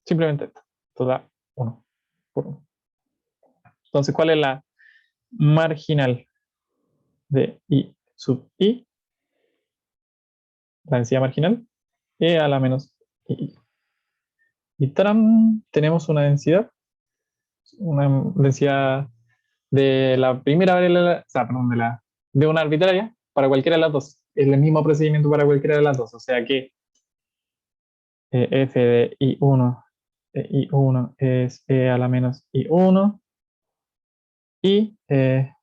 Simplemente esto. Esto da 1 por 1. Entonces, ¿cuál es la marginal de i sub i? La densidad marginal, e a la menos i. Y ¡taram! Tenemos una densidad de la primera variable, o sea, perdón, de una arbitraria para cualquiera de las dos. Es el mismo procedimiento para cualquiera de las dos. O sea que f de I1 es e a la menos I1 y f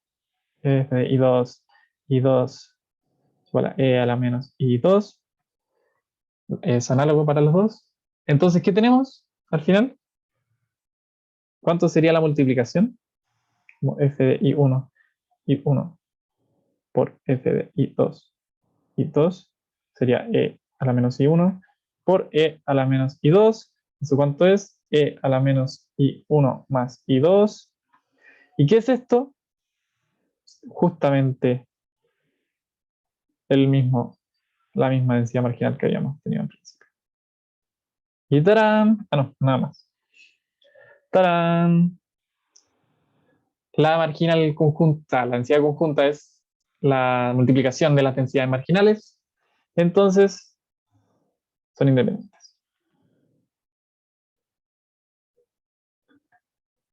de I2 igual a e a la menos I2. Es análogo para los dos. Entonces, ¿qué tenemos al final? ¿Cuánto sería la multiplicación? Como f de I1 por f de I2 sería e a la menos I1 por e a la menos I2. ¿Eso cuánto es? E a la menos I1 más I2. ¿Y qué es esto? Justamente la misma densidad marginal que habíamos tenido en principio. Y tarán, no, nada más. Tarán. La marginal conjunta, la densidad conjunta es la multiplicación de las densidades marginales. Entonces, son independientes.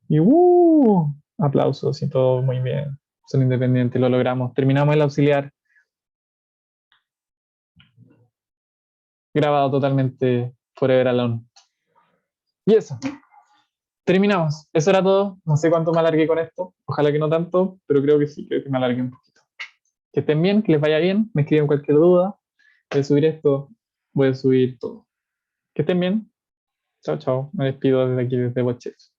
Y aplausos y todo muy bien. Son independientes, lo logramos. Terminamos el auxiliar grabado totalmente forever alone. Y eso, terminamos. Eso era todo. No sé cuánto me alargué con esto. Ojalá que no tanto, pero creo que sí, creo que me alargué un poquito. Que estén bien, que les vaya bien. Me escriben cualquier duda. Voy a subir esto, voy a subir todo. Que estén bien. Chao, chao. Me despido desde aquí, desde Watches.